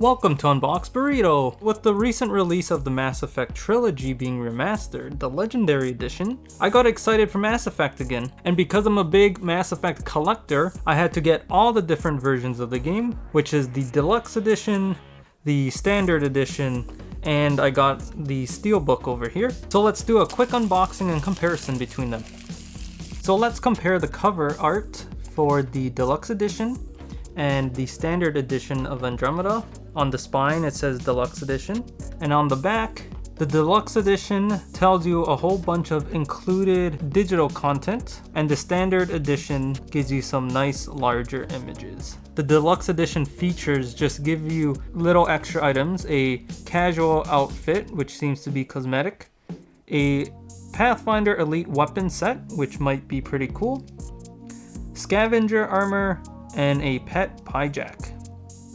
Welcome to Unbox Burrito! With the recent release of the Mass Effect trilogy being remastered, the Legendary Edition, I got excited for Mass Effect again. And because I'm a big Mass Effect collector, I had to get all the different versions of the game, which is the Deluxe Edition, the Standard Edition, and I got the SteelBook over here. So let's do a quick unboxing and comparison between them. So let's compare the cover art for the Deluxe Edition and the Standard Edition of Andromeda. On the spine it says Deluxe Edition, and on the back, the Deluxe Edition tells you a whole bunch of included digital content, and the Standard Edition gives you some nice larger images. The Deluxe Edition features just give you little extra items: a casual outfit, which seems to be cosmetic, a Pathfinder Elite weapon set, which might be pretty cool, scavenger armor, and a pet pyjack.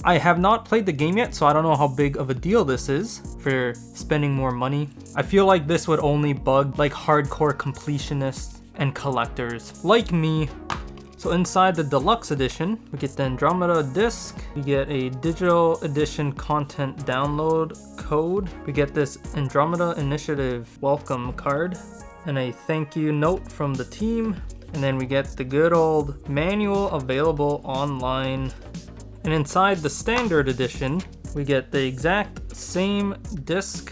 I have not played the game yet, so I don't know how big of a deal this is for spending more money. I feel like this would only bug like hardcore completionists and collectors like me. So inside the Deluxe Edition, we get the Andromeda disc, we get a digital edition content download code, we get this Andromeda Initiative welcome card, and a thank you note from the team, and then we get the good old manual available online. And inside the Standard Edition, we get the exact same disc,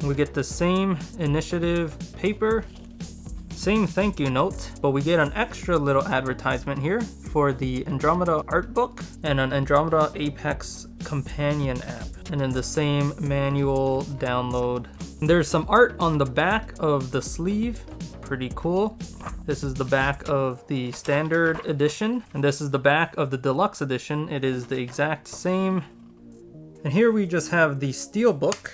we get the same initiative paper, same thank you note, but we get an extra little advertisement here for the Andromeda art book and an Andromeda Apex companion app, and then the same manual download. And there's some art on the back of the sleeve, pretty cool. This is the back of the Standard Edition, and this is the back of the Deluxe Edition. It is the exact same. And here we just have the SteelBook.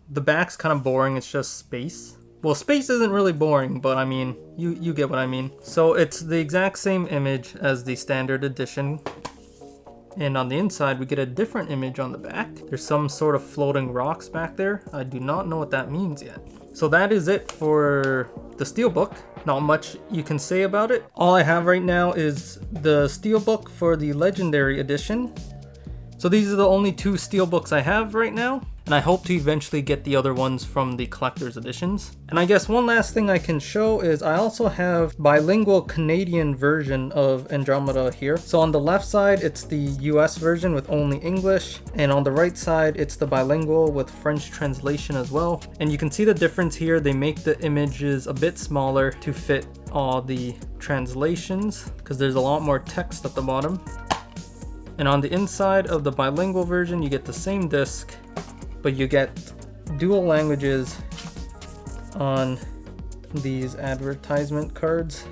The back's kind of boring, it's just space. Well, space isn't really boring, but I mean, you get what I mean. So it's the exact same image as the Standard Edition. And on the inside, we get a different image on the back. There's some sort of floating rocks back there. I do not know what that means yet. So that is it for the SteelBook. Not much you can say about it. All I have right now is the SteelBook for the Legendary Edition. So these are the only two SteelBooks I have right now, and I hope to eventually get the other ones from the collector's editions. And I guess one last thing I can show is I also have bilingual Canadian version of Andromeda here. So on the left side, it's the US version with only English, and on the right side, it's the bilingual with French translation as well. And you can see the difference here. They make the images a bit smaller to fit all the translations because there's a lot more text at the bottom. And on the inside of the bilingual version, you get the same disc, but you get dual languages on these advertisement cards.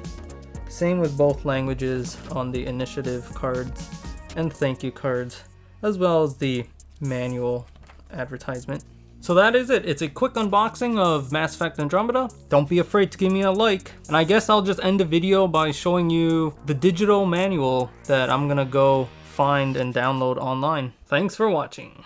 Same with both languages on the initiative cards and thank you cards, as well as the manual advertisement. So that is it. It's a quick unboxing of Mass Effect Andromeda. Don't be afraid to give me a like. And I guess I'll just end the video by showing you the digital manual that I'm gonna go find and download online. Thanks for watching.